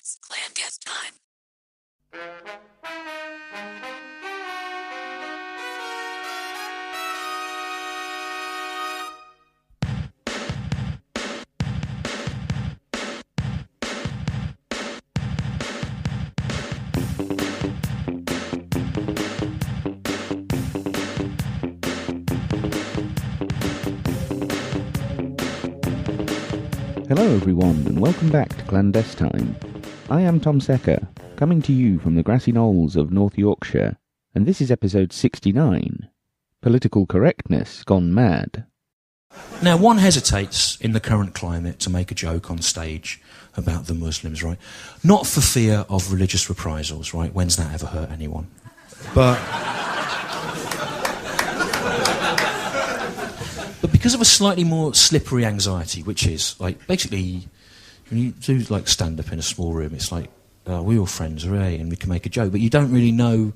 It's ClandesTime. Hello everyone, and welcome back to ClandesTime. I am Tom Secker, coming to you from the grassy knolls of North Yorkshire, and this is episode 69, Political Correctness Gone Mad. Now, one hesitates in the current climate to make a joke on stage about the Muslims, right? Not for fear of religious reprisals, right? When's that ever hurt anyone? But because of a slightly more slippery anxiety, which is, like, basically, when you do, like, stand-up in a small room, it's like, we're all friends, hooray, and we can make a joke, but you don't really know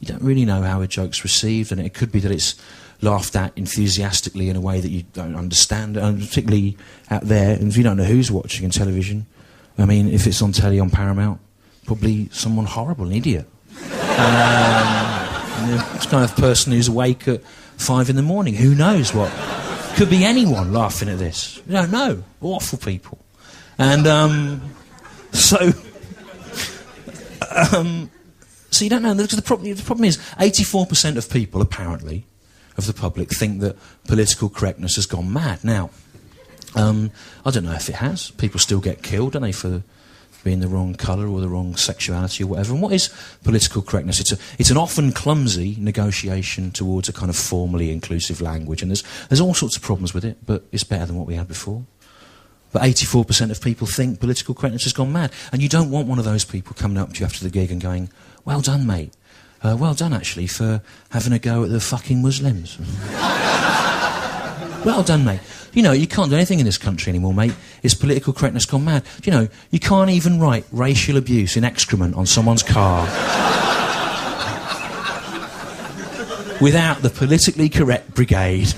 how a joke's received, and it could be that it's laughed at enthusiastically in a way that you don't understand, and particularly out there, and if you don't know who's watching on television, I mean, if it's on telly on Paramount, probably someone horrible, an idiot. It's kind of person who's awake at 5 in the morning, who knows what? Could be anyone laughing at this. You don't know. Awful people. And so you don't know. The problem is 84% of people, apparently, of the public, think that political correctness has gone mad. Now, I don't know if it has. People still get killed, don't they, for being the wrong colour or the wrong sexuality or whatever. And what is political correctness? It's an often clumsy negotiation towards a kind of formally inclusive language, and there's all sorts of problems with it, but it's better than what we had before. But 84% of people think political correctness has gone mad, and you don't want one of those people coming up to you after the gig and going, "Well done, mate. Well done, actually, for having a go at the fucking Muslims." Well done, mate. You know, you can't do anything in this country anymore, mate. It's political correctness gone mad. You know, you can't even write racial abuse in excrement on someone's car without the politically correct brigade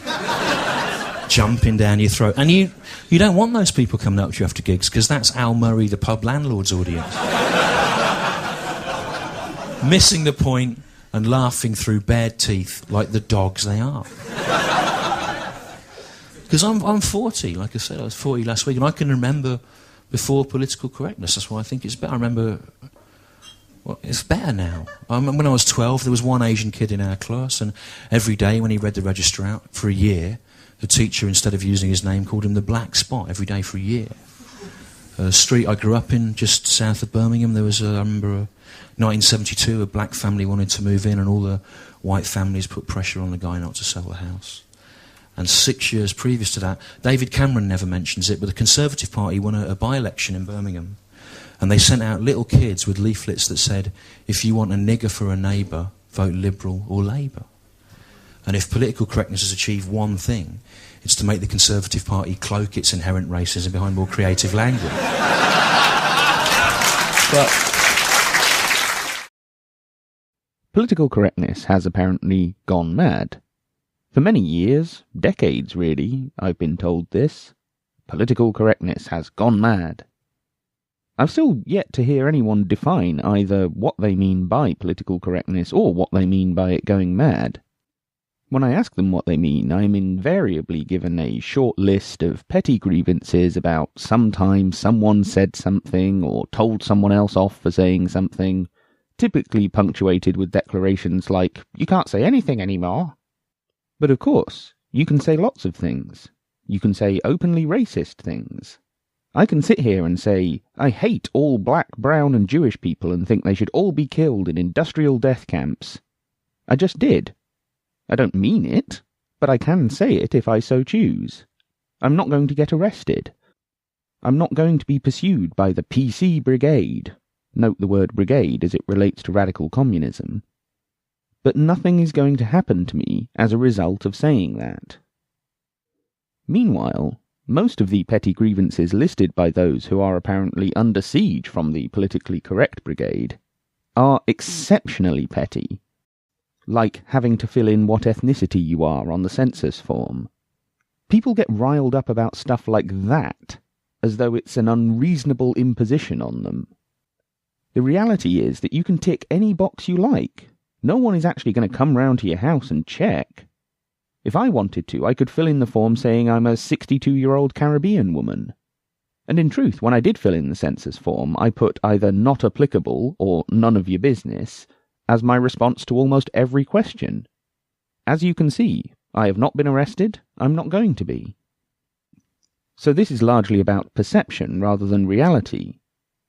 jumping down your throat. And you don't want those people coming up to you after gigs, because that's Al Murray, the pub landlord's audience. Missing the point and laughing through bared teeth like the dogs they are. Because I'm 40, like I said, I was 40 last week, and I can remember before political correctness. That's why I think it's better. I remember, well, it's better now. When I was 12, there was one Asian kid in our class, and every day when he read the register out for a year, the teacher, instead of using his name, called him the Black Spot every day for a year. A street I grew up in, just south of Birmingham, there was, I remember, 1972, a black family wanted to move in, and all the white families put pressure on the guy not to sell the house. And 6 years previous to that, David Cameron never mentions it, but the Conservative Party won a by-election in Birmingham. And they sent out little kids with leaflets that said, "If you want a nigger for a neighbour, vote Liberal or Labour." And if political correctness has achieved one thing, it's to make the Conservative Party cloak its inherent racism behind more creative language. But Political correctness has apparently gone mad. For many years, decades really, I've been told this. Political correctness has gone mad. I've still yet to hear anyone define either what they mean by political correctness or what they mean by it going mad. When I ask them what they mean, I'm invariably given a short list of petty grievances about sometime someone said something or told someone else off for saying something, typically punctuated with declarations like, "You can't say anything anymore." But of course, you can say lots of things. You can say openly racist things. I can sit here and say, I hate all black, brown and Jewish people and think they should all be killed in industrial death camps. I just did. I don't mean it, but I can say it if I so choose. I'm not going to get arrested. I'm not going to be pursued by the PC Brigade. Note the word brigade as it relates to radical communism. But nothing is going to happen to me as a result of saying that. Meanwhile, most of the petty grievances listed by those who are apparently under siege from the politically correct brigade are exceptionally petty, like having to fill in what ethnicity you are on the census form. People get riled up about stuff like that, as though it's an unreasonable imposition on them. The reality is that you can tick any box you like. No one is actually going to come round to your house and check. If I wanted to, I could fill in the form saying I'm a 62-year-old Caribbean woman. And in truth, when I did fill in the census form, I put either not applicable or none of your business as my response to almost every question. As you can see, I have not been arrested, I'm not going to be. So this is largely about perception rather than reality.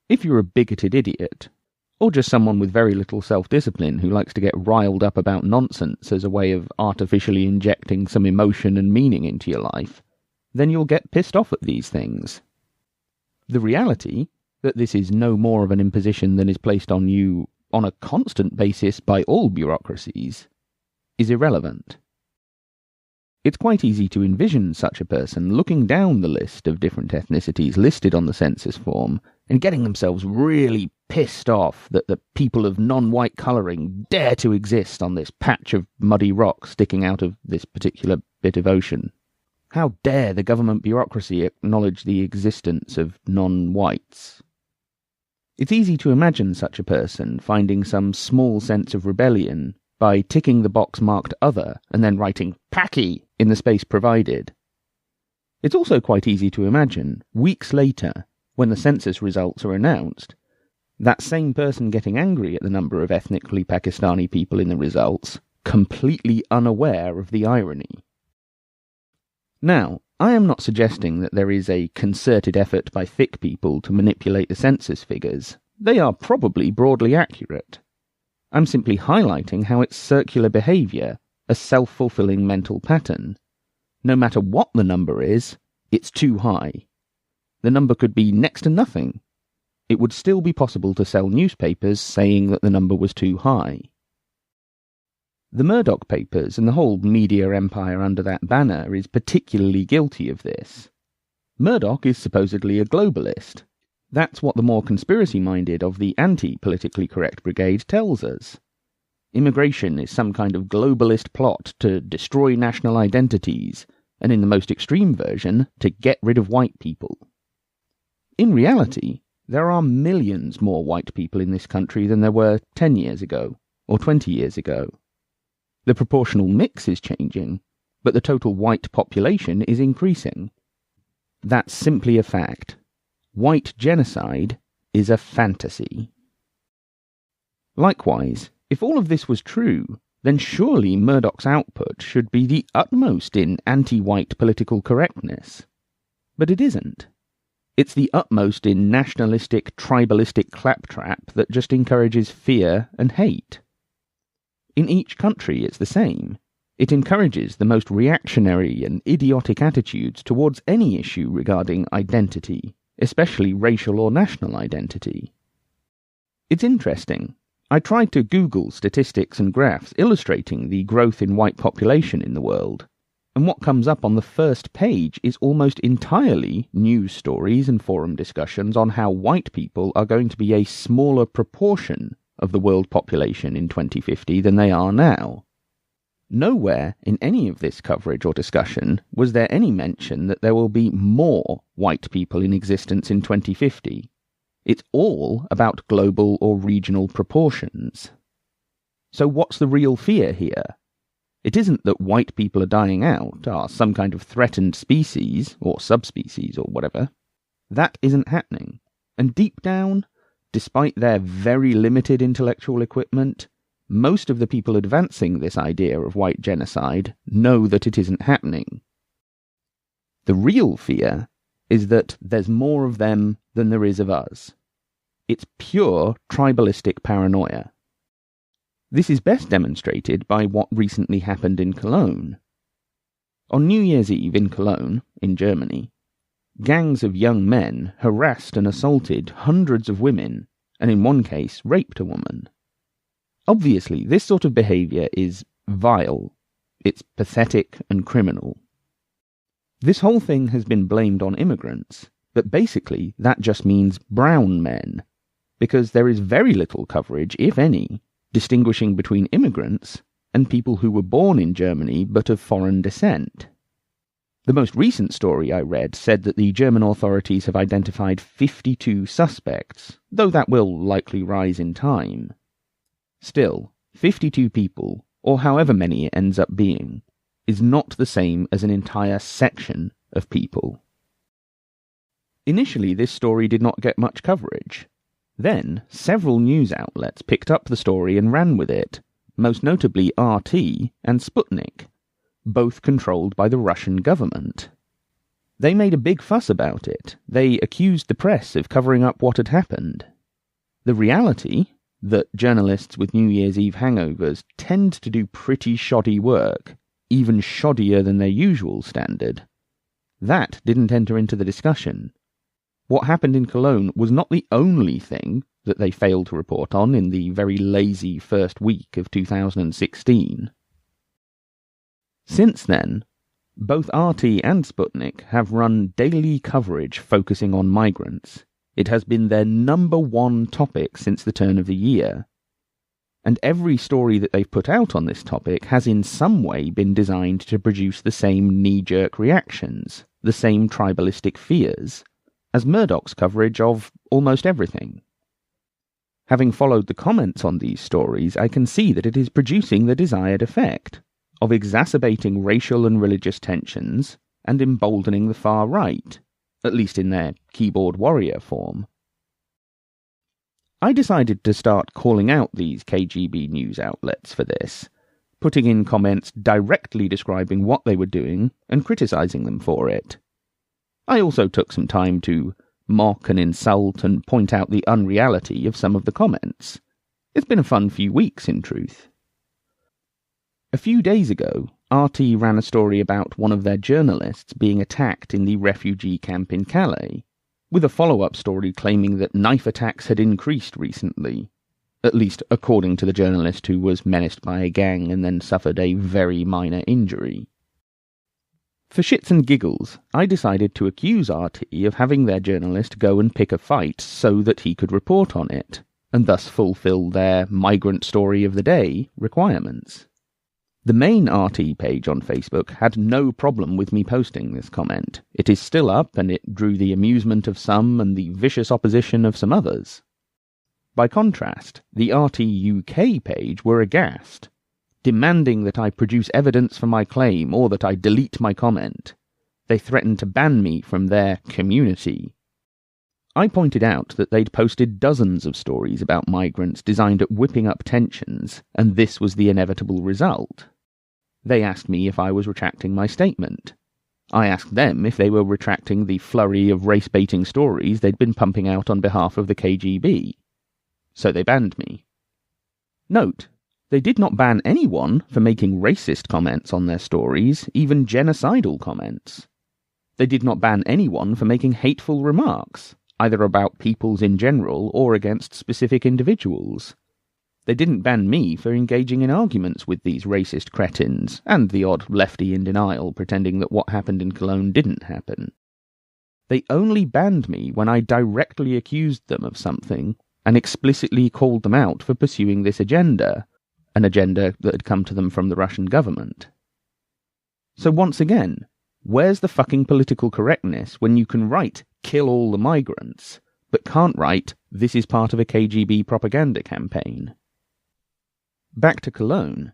If you're a bigoted idiot, or just someone with very little self-discipline who likes to get riled up about nonsense as a way of artificially injecting some emotion and meaning into your life, then you'll get pissed off at these things. The reality, that this is no more of an imposition than is placed on you on a constant basis by all bureaucracies, is irrelevant. It's quite easy to envision such a person looking down the list of different ethnicities listed on the census form and getting themselves really pissed off that the people of non-white colouring dare to exist on this patch of muddy rock sticking out of this particular bit of ocean. How dare the government bureaucracy acknowledge the existence of non-whites? It's easy to imagine such a person finding some small sense of rebellion by ticking the box marked Other and then writing Paki in the space provided. It's also quite easy to imagine, weeks later, when the census results are announced, that same person getting angry at the number of ethnically Pakistani people in the results, completely unaware of the irony. Now, I am not suggesting that there is a concerted effort by thick people to manipulate the census figures. They are probably broadly accurate. I'm simply highlighting how it's circular behaviour, a self-fulfilling mental pattern. No matter what the number is, it's too high. The number could be next to nothing. It would still be possible to sell newspapers saying that the number was too high. The Murdoch papers and the whole media empire under that banner is particularly guilty of this. Murdoch is supposedly a globalist. That's what the more conspiracy-minded of the anti-politically correct brigade tells us. Immigration is some kind of globalist plot to destroy national identities, and in the most extreme version, to get rid of white people. In reality, there are millions more white people in this country than there were 10 years ago, or 20 years ago. The proportional mix is changing, but the total white population is increasing. That's simply a fact. White genocide is a fantasy. Likewise, if all of this was true, then surely Murdoch's output should be the utmost in anti-white political correctness. But it isn't. It's the utmost in nationalistic, tribalistic claptrap that just encourages fear and hate. In each country it's the same. It encourages the most reactionary and idiotic attitudes towards any issue regarding identity, especially racial or national identity. It's interesting. I tried to Google statistics and graphs illustrating the growth in white population in the world, and what comes up on the first page is almost entirely news stories and forum discussions on how white people are going to be a smaller proportion of the world population in 2050 than they are now. Nowhere in any of this coverage or discussion was there any mention that there will be more white people in existence in 2050. It's all about global or regional proportions. So what's the real fear here? It isn't that white people are dying out, are some kind of threatened species, or subspecies, or whatever. That isn't happening. And deep down, despite their very limited intellectual equipment, most of the people advancing this idea of white genocide know that it isn't happening. The real fear is that there's more of them than there is of us. It's pure tribalistic paranoia. This is best demonstrated by what recently happened in Cologne. On New Year's Eve in Cologne, in Germany, gangs of young men harassed and assaulted hundreds of women, and in one case raped a woman. Obviously, this sort of behaviour is vile. It's pathetic and criminal. This whole thing has been blamed on immigrants, but basically that just means brown men, because there is very little coverage, if any, distinguishing between immigrants and people who were born in Germany but of foreign descent. The most recent story I read said that the German authorities have identified 52 suspects, though that will likely rise in time. Still, 52 people, or however many it ends up being, is not the same as an entire section of people. Initially, this story did not get much coverage. Then, several news outlets picked up the story and ran with it, most notably RT and Sputnik, both controlled by the Russian government. They made a big fuss about it. They accused the press of covering up what had happened. The reality, that journalists with New Year's Eve hangovers tend to do pretty shoddy work, even shoddier than their usual standard, that didn't enter into the discussion. What happened in Cologne was not the only thing that they failed to report on in the very lazy first week of 2016. Since then, both RT and Sputnik have run daily coverage focusing on migrants. It has been their number one topic since the turn of the year. And every story that they've put out on this topic has in some way been designed to produce the same knee-jerk reactions, the same tribalistic fears, as Murdoch's coverage of almost everything. Having followed the comments on these stories, I can see that it is producing the desired effect of exacerbating racial and religious tensions and emboldening the far right, at least in their keyboard warrior form. I decided to start calling out these KGB news outlets for this, putting in comments directly describing what they were doing and criticizing them for it. I also took some time to mock and insult and point out the unreality of some of the comments. It's been a fun few weeks, in truth. A few days ago, RT ran a story about one of their journalists being attacked in the refugee camp in Calais, with a follow-up story claiming that knife attacks had increased recently, at least according to the journalist who was menaced by a gang and then suffered a very minor injury. For shits and giggles, I decided to accuse RT of having their journalist go and pick a fight so that he could report on it, and thus fulfill their migrant story of the day requirements. The main RT page on Facebook had no problem with me posting this comment. It is still up, and it drew the amusement of some and the vicious opposition of some others. By contrast, the RT UK page were aghast, demanding that I produce evidence for my claim or that I delete my comment. They threatened to ban me from their community. I pointed out that they'd posted dozens of stories about migrants designed at whipping up tensions, and this was the inevitable result. They asked me if I was retracting my statement. I asked them if they were retracting the flurry of race-baiting stories they'd been pumping out on behalf of the KGB. So they banned me. Note, they did not ban anyone for making racist comments on their stories, even genocidal comments. They did not ban anyone for making hateful remarks, either about peoples in general or against specific individuals. They didn't ban me for engaging in arguments with these racist cretins, and the odd lefty in denial pretending that what happened in Cologne didn't happen. They only banned me when I directly accused them of something, and explicitly called them out for pursuing this agenda, an agenda that had come to them from the Russian government. So once again, where's the fucking political correctness when you can write, "kill all the migrants," but can't write, "this is part of a KGB propaganda campaign"? Back to Cologne.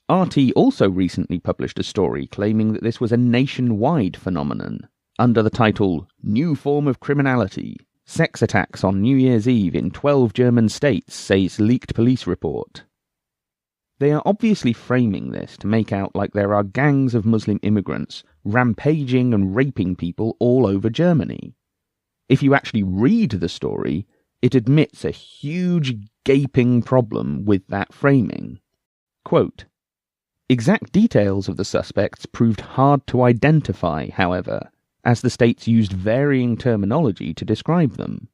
RT also recently published a story claiming that this was a nationwide phenomenon, under the title, "New Form of Criminality. Sex Attacks on New Year's Eve in 12 German States, says leaked police report." They are obviously framing this to make out like there are gangs of Muslim immigrants rampaging and raping people all over Germany. If you actually read the story, it admits a huge gaping problem with that framing. Quote, "Exact details of the suspects proved hard to identify, however, as the states used varying terminology to describe them.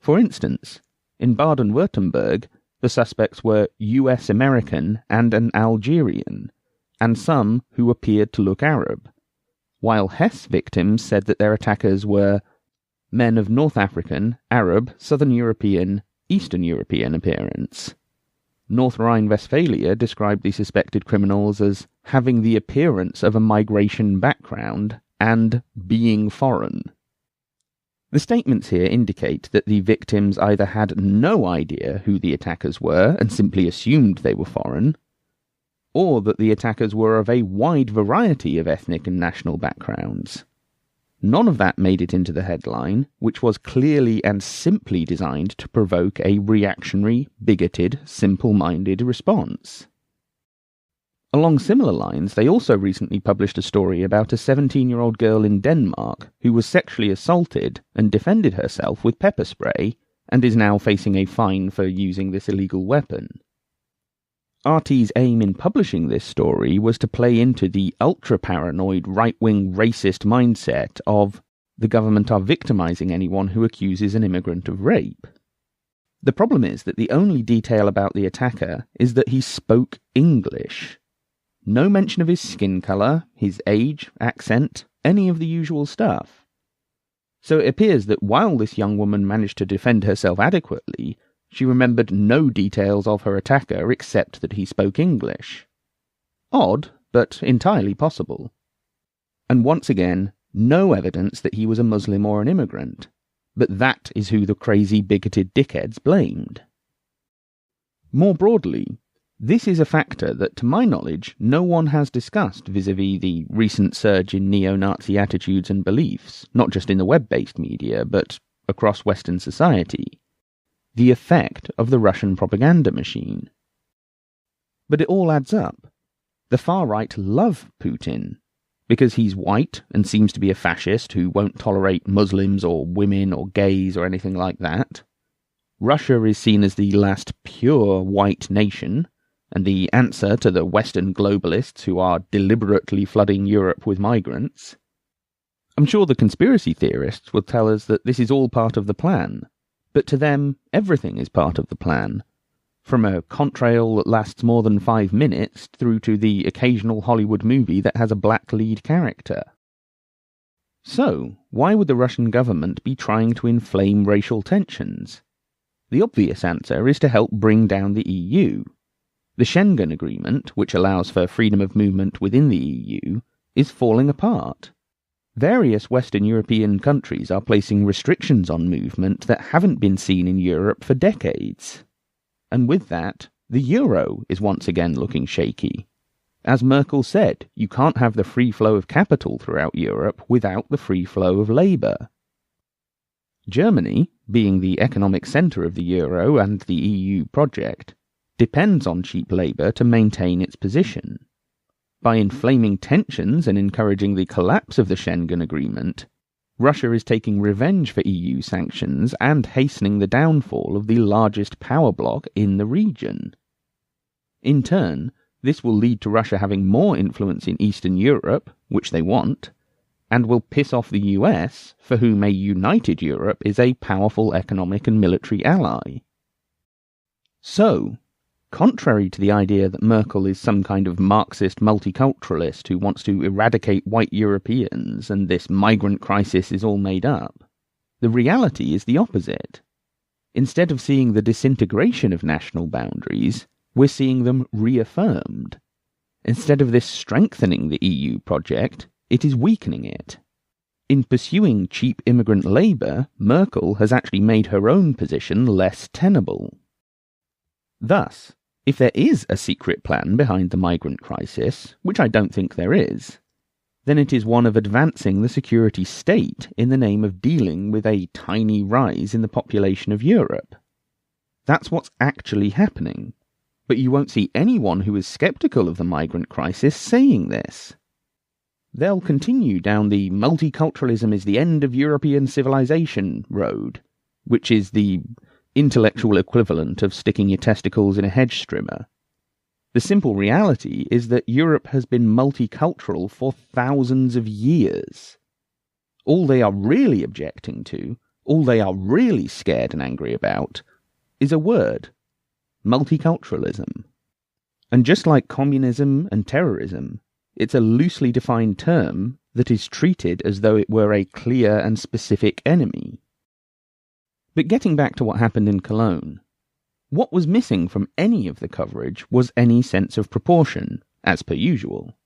For instance, in Baden-Württemberg, the suspects were US American and an Algerian, and some who appeared to look Arab, while Hesse victims said that their attackers were men of North African, Arab, Southern European, Eastern European appearance. North Rhine-Westphalia described the suspected criminals as having the appearance of a migration background and being foreign. The statements here indicate that the victims either had no idea who the attackers were and simply assumed they were foreign, or that the attackers were of a wide variety of ethnic and national backgrounds. None of that made it into the headline, which was clearly and simply designed to provoke a reactionary, bigoted, simple-minded response. Along similar lines, they also recently published a story about a 17-year-old girl in Denmark who was sexually assaulted and defended herself with pepper spray and is now facing a fine for using this illegal weapon. RT's aim in publishing this story was to play into the ultra-paranoid right-wing racist mindset of the government are victimizing anyone who accuses an immigrant of rape. The problem is that the only detail about the attacker is that he spoke English. No mention of his skin colour, his age, accent, any of the usual stuff. So it appears that while this young woman managed to defend herself adequately, she remembered no details of her attacker except that he spoke English. Odd, but entirely possible. And once again, no evidence that he was a Muslim or an immigrant. But that is who the crazy bigoted dickheads blamed. More broadly, this is a factor that, to my knowledge, no one has discussed vis-à-vis the recent surge in neo-Nazi attitudes and beliefs, not just in the web-based media, but across Western society. The effect of the Russian propaganda machine. But it all adds up. The far-right love Putin, because he's white and seems to be a fascist who won't tolerate Muslims or women or gays or anything like that. Russia is seen as the last pure white nation, and the answer to the Western globalists who are deliberately flooding Europe with migrants. I'm sure the conspiracy theorists will tell us that this is all part of the plan, but to them, everything is part of the plan, from a contrail that lasts more than 5 minutes through to the occasional Hollywood movie that has a black lead character. So, why would the Russian government be trying to inflame racial tensions? The obvious answer is to help bring down the EU. The Schengen Agreement, which allows for freedom of movement within the EU, is falling apart. Various Western European countries are placing restrictions on movement that haven't been seen in Europe for decades. And with that, the euro is once again looking shaky. As Merkel said, you can't have the free flow of capital throughout Europe without the free flow of labour. Germany, being the economic centre of the euro and the EU project, depends on cheap labour to maintain its position. By inflaming tensions and encouraging the collapse of the Schengen Agreement, Russia is taking revenge for EU sanctions and hastening the downfall of the largest power bloc in the region. In turn, this will lead to Russia having more influence in Eastern Europe, which they want, and will piss off the US, for whom a united Europe is a powerful economic and military ally. So, contrary to the idea that Merkel is some kind of Marxist multiculturalist who wants to eradicate white Europeans and this migrant crisis is all made up, the reality is the opposite. Instead of seeing the disintegration of national boundaries, we're seeing them reaffirmed. Instead of this strengthening the EU project, it is weakening it. In pursuing cheap immigrant labour, Merkel has actually made her own position less tenable. Thus, if there is a secret plan behind the migrant crisis, which I don't think there is, then it is one of advancing the security state in the name of dealing with a tiny rise in the population of Europe. That's what's actually happening, but you won't see anyone who is sceptical of the migrant crisis saying this. They'll continue down the multiculturalism is the end of European civilization road, which is the intellectual equivalent of sticking your testicles in a hedge trimmer. The simple reality is that Europe has been multicultural for thousands of years. All they are really objecting to, all they are really scared and angry about, is a word: multiculturalism. And just like communism and terrorism, it's a loosely defined term that is treated as though it were a clear and specific enemy. But getting back to what happened in Cologne, what was missing from any of the coverage was any sense of proportion, as per usual.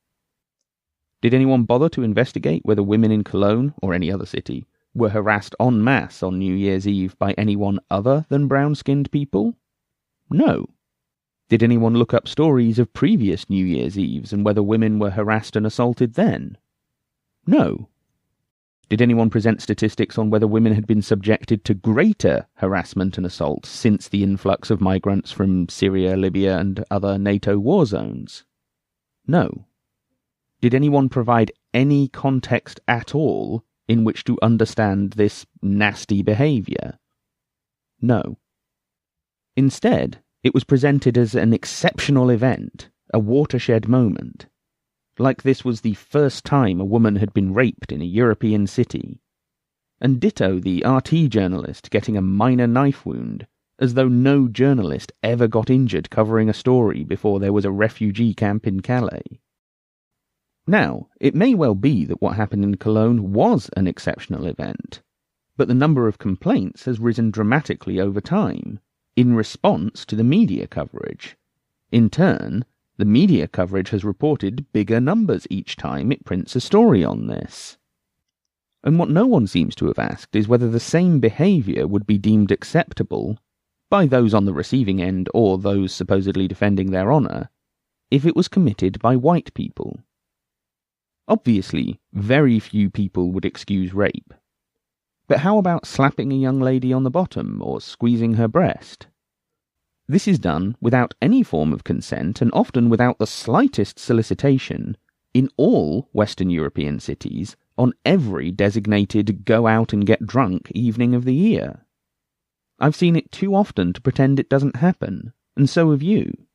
Did anyone bother to investigate whether women in Cologne, or any other city, were harassed en masse on New Year's Eve by anyone other than brown-skinned people? No. Did anyone look up stories of previous New Year's Eves and whether women were harassed and assaulted then? No. Did anyone present statistics on whether women had been subjected to greater harassment and assault since the influx of migrants from Syria, Libya, and other NATO war zones? No. Did anyone provide any context at all in which to understand this nasty behaviour? No. Instead, it was presented as an exceptional event, a watershed moment, like this was the first time a woman had been raped in a European city, and ditto the RT journalist getting a minor knife wound, as though no journalist ever got injured covering a story before there was a refugee camp in Calais. Now, it may well be that what happened in Cologne was an exceptional event, but the number of complaints has risen dramatically over time, in response to the media coverage. In turn, the media coverage has reported bigger numbers each time it prints a story on this. And what no one seems to have asked is whether the same behaviour would be deemed acceptable, by those on the receiving end or those supposedly defending their honour, if it was committed by white people. Obviously, very few people would excuse rape. But how about slapping a young lady on the bottom or squeezing her breast? This is done without any form of consent and often without the slightest solicitation in all Western European cities on every designated go-out-and-get-drunk evening of the year. I've seen it too often to pretend it doesn't happen, and so have you.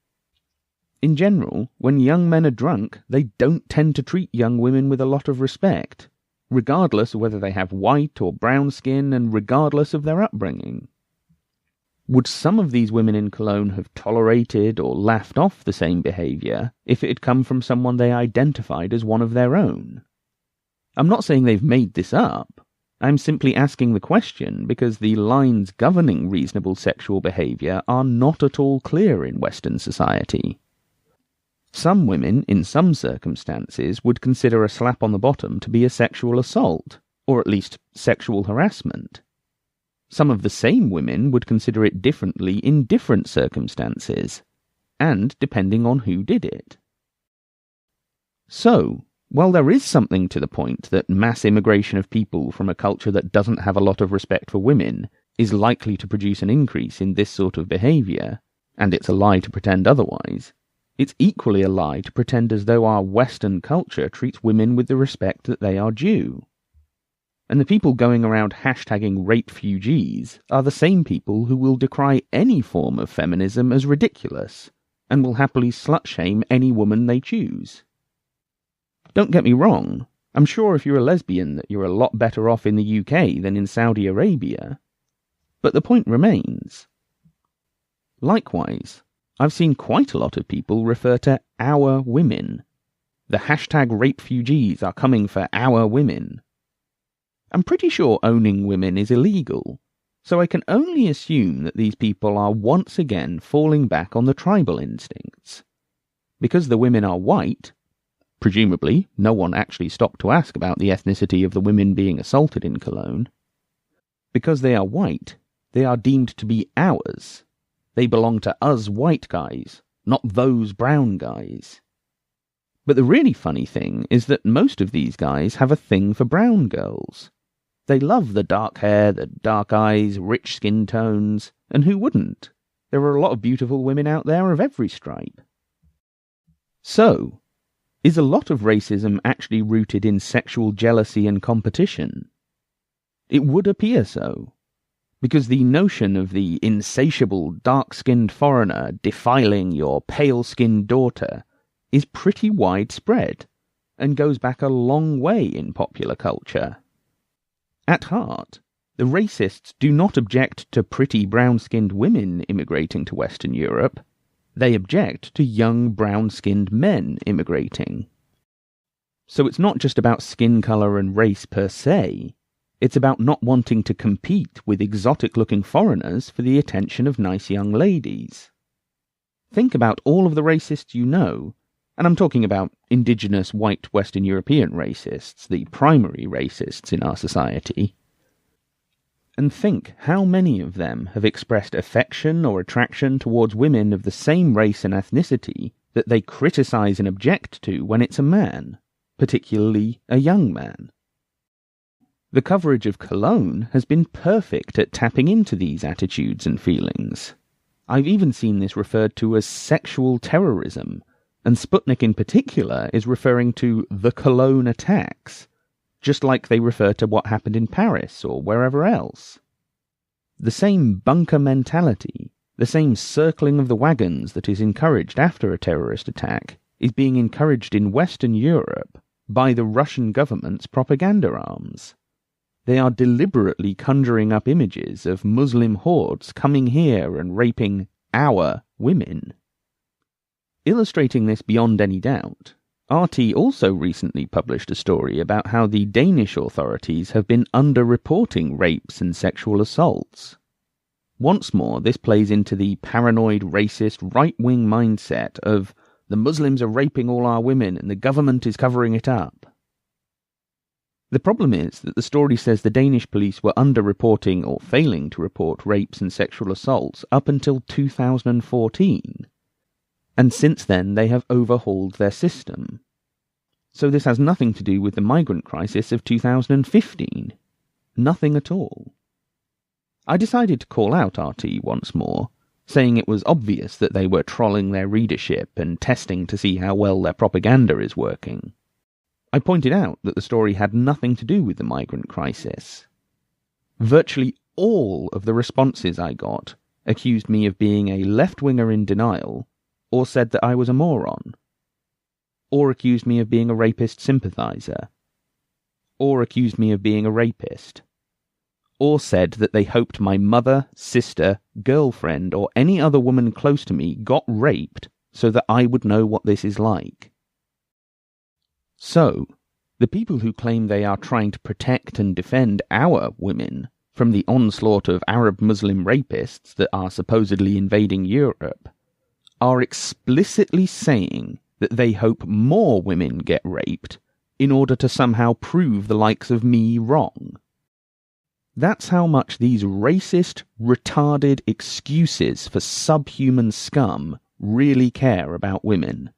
In general, when young men are drunk, they don't tend to treat young women with a lot of respect, regardless of whether they have white or brown skin and regardless of their upbringing. Would some of these women in Cologne have tolerated or laughed off the same behaviour if it had come from someone they identified as one of their own? I'm not saying they've made this up. I'm simply asking the question because the lines governing reasonable sexual behaviour are not at all clear in Western society. Some women, in some circumstances, would consider a slap on the bottom to be a sexual assault, or at least sexual harassment. Some of the same women would consider it differently in different circumstances, and depending on who did it. So, while there is something to the point that mass immigration of people from a culture that doesn't have a lot of respect for women is likely to produce an increase in this sort of behaviour, and it's a lie to pretend otherwise, it's equally a lie to pretend as though our Western culture treats women with the respect that they are due. And the people going around hashtagging rapefugees are the same people who will decry any form of feminism as ridiculous, and will happily slut-shame any woman they choose. Don't get me wrong, I'm sure if you're a lesbian that you're a lot better off in the UK than in Saudi Arabia, but the point remains. Likewise, I've seen quite a lot of people refer to our women. The hashtag rapefugees are coming for our women. I'm pretty sure owning women is illegal, so I can only assume that these people are once again falling back on the tribal instincts. Because the women are white, presumably no one actually stopped to ask about the ethnicity of the women being assaulted in Cologne. Because they are white, they are deemed to be ours. They belong to us white guys, not those brown guys. But the really funny thing is that most of these guys have a thing for brown girls. They love the dark hair, the dark eyes, rich skin tones, and who wouldn't? There are a lot of beautiful women out there of every stripe. So, is a lot of racism actually rooted in sexual jealousy and competition? It would appear so, because the notion of the insatiable dark-skinned foreigner defiling your pale-skinned daughter is pretty widespread, and goes back a long way in popular culture. At heart, the racists do not object to pretty brown-skinned women immigrating to Western Europe. They object to young brown-skinned men immigrating. So it's not just about skin colour and race per se. It's about not wanting to compete with exotic-looking foreigners for the attention of nice young ladies. Think about all of the racists you know, And I'm talking about indigenous white Western European racists, the primary racists in our society. And think how many of them have expressed affection or attraction towards women of the same race and ethnicity that they criticize and object to when it's a man, particularly a young man. The coverage of Cologne has been perfect at tapping into these attitudes and feelings. I've even seen this referred to as sexual terrorism, and Sputnik in particular is referring to the Cologne attacks, just like they refer to what happened in Paris or wherever else. The same bunker mentality, the same circling of the wagons that is encouraged after a terrorist attack, is being encouraged in Western Europe by the Russian government's propaganda arms. They are deliberately conjuring up images of Muslim hordes coming here and raping our women. Illustrating this beyond any doubt, RT also recently published a story about how the Danish authorities have been underreporting rapes and sexual assaults. Once more, this plays into the paranoid, racist, right-wing mindset of the Muslims are raping all our women and the government is covering it up. The problem is that the story says the Danish police were underreporting or failing to report rapes and sexual assaults up until 2014. And since then they have overhauled their system. So this has nothing to do with the migrant crisis of 2015. Nothing at all. I decided to call out RT once more, saying it was obvious that they were trolling their readership and testing to see how well their propaganda is working. I pointed out that the story had nothing to do with the migrant crisis. Virtually all of the responses I got accused me of being a left-winger in denial, or said that I was a moron, or accused me of being a rapist sympathizer, or accused me of being a rapist, or said that they hoped my mother, sister, girlfriend, or any other woman close to me got raped so that I would know what this is like. So, the people who claim they are trying to protect and defend our women from the onslaught of Arab Muslim rapists that are supposedly invading Europe are explicitly saying that they hope more women get raped in order to somehow prove the likes of me wrong. That's how much these racist, retarded excuses for subhuman scum really care about women,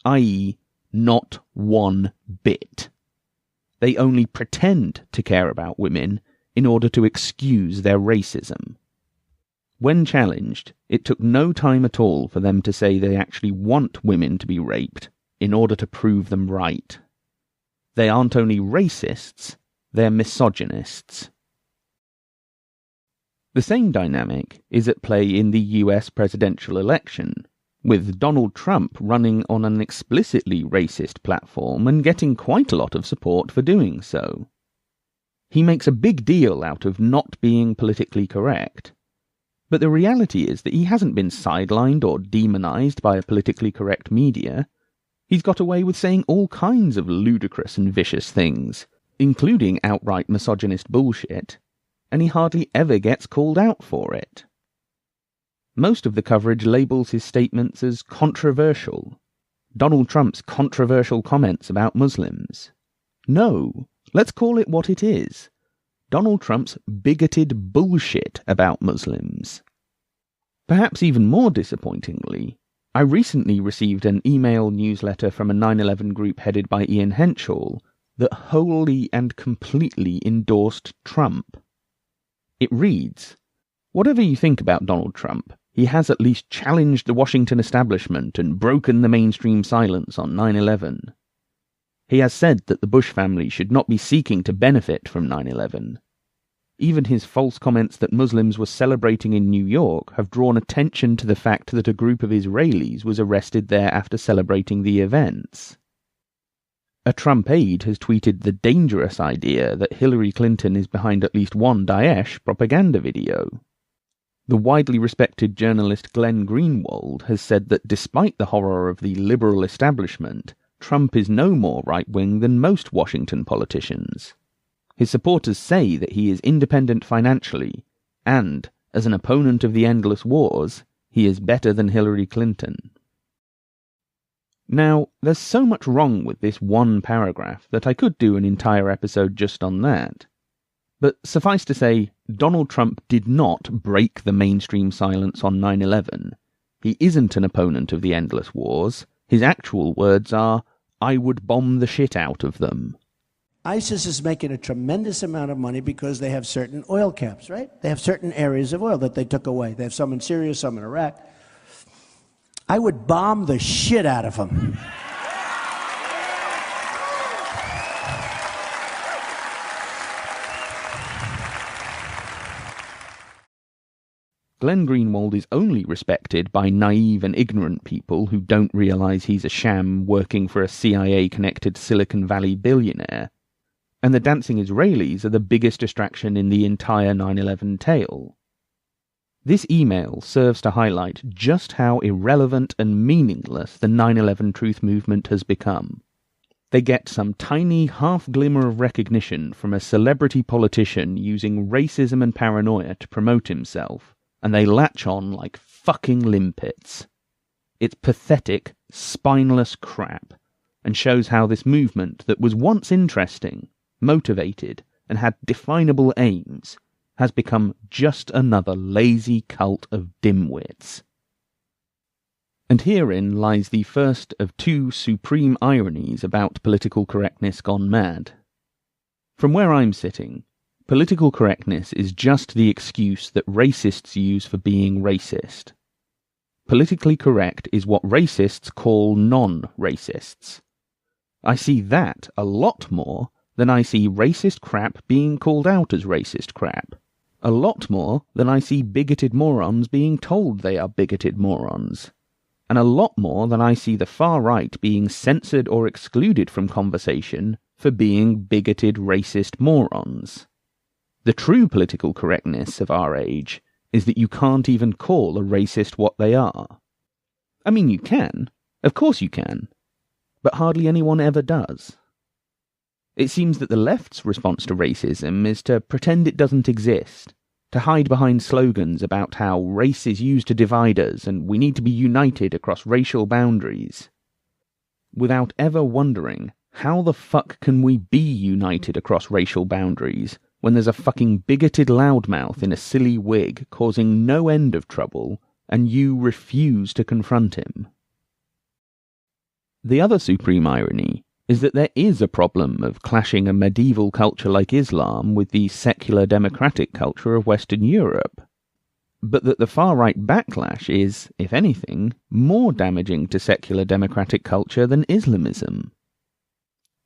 i.e., not one bit. They only pretend to care about women in order to excuse their racism. When challenged, it took no time at all for them to say they actually want women to be raped in order to prove them right. They aren't only racists, they're misogynists. The same dynamic is at play in the US presidential election, with Donald Trump running on an explicitly racist platform and getting quite a lot of support for doing so. He makes a big deal out of not being politically correct, but the reality is that he hasn't been sidelined or demonized by a politically correct media. He's got away with saying all kinds of ludicrous and vicious things, including outright misogynist bullshit, and he hardly ever gets called out for it. Most of the coverage labels his statements as controversial. Donald Trump's controversial comments about Muslims. No, let's call it what it is. Donald Trump's bigoted bullshit about Muslims. Perhaps even more disappointingly, I recently received an email newsletter from a 9/11 group headed by Ian Henshaw that wholly and completely endorsed Trump. It reads, "Whatever you think about Donald Trump, he has at least challenged the Washington establishment and broken the mainstream silence on 9/11. He has said that the Bush family should not be seeking to benefit from 9/11. Even his false comments that Muslims were celebrating in New York have drawn attention to the fact that a group of Israelis was arrested there after celebrating the events. A Trump aide has tweeted the dangerous idea that Hillary Clinton is behind at least one Daesh propaganda video. The widely respected journalist Glenn Greenwald has said that despite the horror of the liberal establishment, Trump is no more right-wing than most Washington politicians. His supporters say that he is independent financially, and, as an opponent of the endless wars, he is better than Hillary Clinton." Now, there's so much wrong with this one paragraph that I could do an entire episode just on that. But suffice to say, Donald Trump did not break the mainstream silence on 9/11. He isn't an opponent of the endless wars. His actual words are, "I would bomb the shit out of them." ISIS is making a tremendous amount of money because they have certain oil camps, right? They have certain areas of oil that they took away. They have some in Syria, some in Iraq. I would bomb the shit out of them. Glenn Greenwald is only respected by naive and ignorant people who don't realize he's a sham working for a CIA-connected Silicon Valley billionaire. And the dancing Israelis are the biggest distraction in the entire 9/11 tale. This email serves to highlight just how irrelevant and meaningless the 9/11 truth movement has become. They get some tiny half-glimmer of recognition from a celebrity politician using racism and paranoia to promote himself, and they latch on like fucking limpets. It's pathetic, spineless crap, and shows how this movement that was once interesting, motivated, and had definable aims has become just another lazy cult of dimwits. And herein lies the first of two supreme ironies about political correctness gone mad. From where I'm sitting, political correctness is just the excuse that racists use for being racist. Politically correct is what racists call non-racists. I see that a lot more than I see racist crap being called out as racist crap. A lot more than I see bigoted morons being told they are bigoted morons. And a lot more than I see the far right being censored or excluded from conversation for being bigoted racist morons. The true political correctness of our age is that you can't even call a racist what they are. I mean, you can. Of course you can. But hardly anyone ever does. It seems that the left's response to racism is to pretend it doesn't exist, to hide behind slogans about how race is used to divide us and we need to be united across racial boundaries, without ever wondering how the fuck can we be united across racial boundaries when there's a fucking bigoted loudmouth in a silly wig causing no end of trouble and you refuse to confront him. The other supreme irony is that there is a problem of clashing a medieval culture like Islam with the secular democratic culture of Western Europe, but that the far-right backlash is, if anything, more damaging to secular democratic culture than Islamism.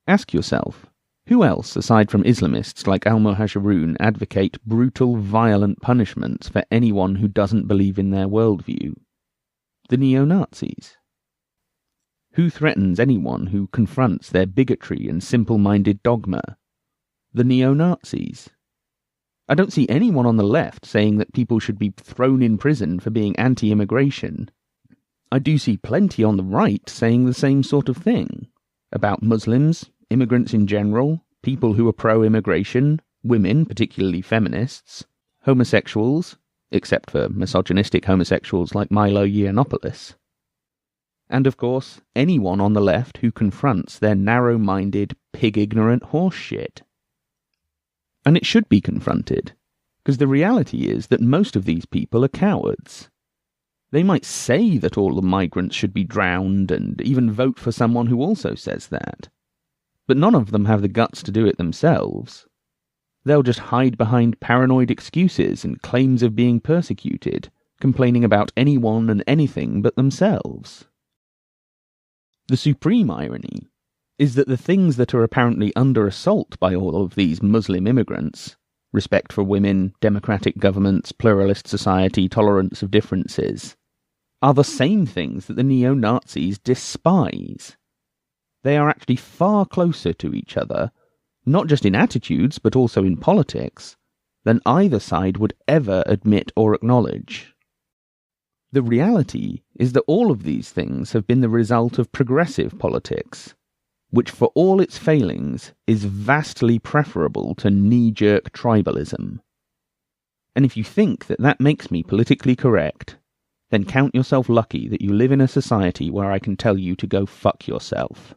Ask yourself, who else, aside from Islamists like al-Muhajirun, advocate brutal, violent punishments for anyone who doesn't believe in their worldview? The neo-Nazis. Who threatens anyone who confronts their bigotry and simple-minded dogma? The neo-Nazis. I don't see anyone on the left saying that people should be thrown in prison for being anti-immigration. I do see plenty on the right saying the same sort of thing. About Muslims, immigrants in general, people who are pro-immigration, women, particularly feminists, homosexuals, except for misogynistic homosexuals like Milo Yiannopoulos. And, of course, anyone on the left who confronts their narrow-minded, pig-ignorant horse shit. And it should be confronted, because the reality is that most of these people are cowards. They might say that all the migrants should be drowned and even vote for someone who also says that. But none of them have the guts to do it themselves. They'll just hide behind paranoid excuses and claims of being persecuted, complaining about anyone and anything but themselves. The supreme irony is that the things that are apparently under assault by all of these Muslim immigrants, respect for women, democratic governments, pluralist society, tolerance of differences, are the same things that the neo-Nazis despise. They are actually far closer to each other, not just in attitudes but also in politics, than either side would ever admit or acknowledge. The reality is that all of these things have been the result of progressive politics, which for all its failings is vastly preferable to knee-jerk tribalism. And if you think that that makes me politically correct, then count yourself lucky that you live in a society where I can tell you to go fuck yourself.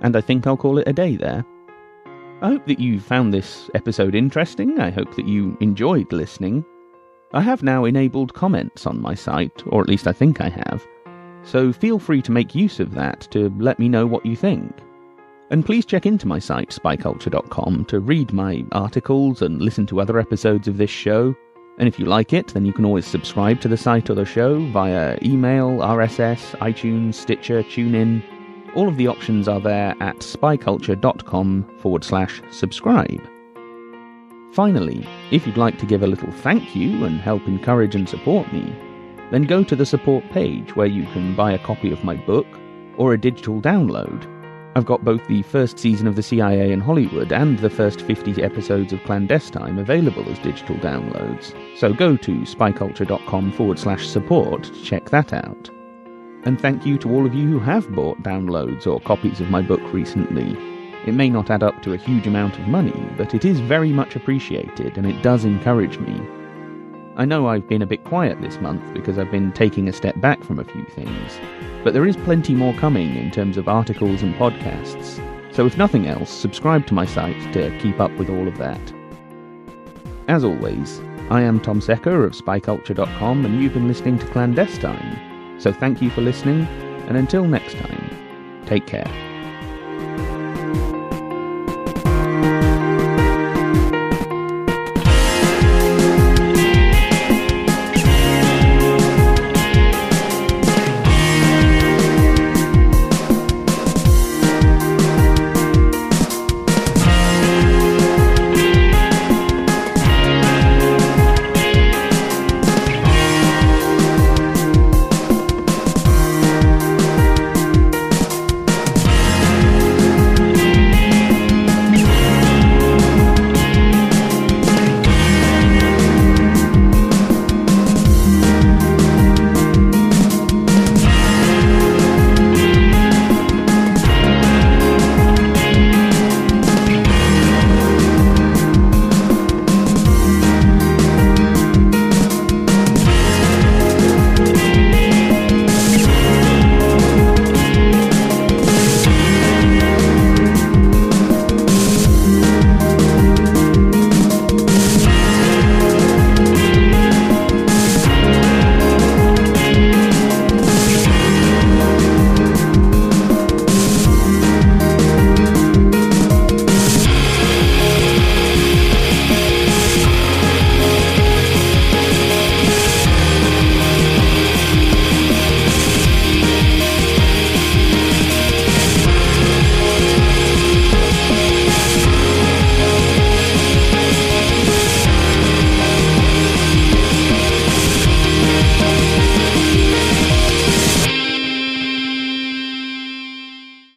And I think I'll call it a day there. I hope that you found this episode interesting. I hope that you enjoyed listening. I have now enabled comments on my site, or at least I think I have, so feel free to make use of that to let me know what you think. And please check into my site, spyculture.com, to read my articles and listen to other episodes of this show. And if you like it, then you can always subscribe to the site or the show via email, RSS, iTunes, Stitcher, TuneIn. All of the options are there at spyculture.com/subscribe. Finally, if you'd like to give a little thank you and help encourage and support me, then go to the support page where you can buy a copy of my book or a digital download. I've got both the first season of the CIA in Hollywood and the first 50 episodes of ClandesTime available as digital downloads, so go to spyculture.com/support to check that out. And thank you to all of you who have bought downloads or copies of my book recently. It may not add up to a huge amount of money, but it is very much appreciated and it does encourage me. I know I've been a bit quiet this month because I've been taking a step back from a few things, but there is plenty more coming in terms of articles and podcasts, so if nothing else, subscribe to my site to keep up with all of that. As always, I am Tom Secker of spyculture.com and you've been listening to ClandesTime. So thank you for listening, and until next time, take care.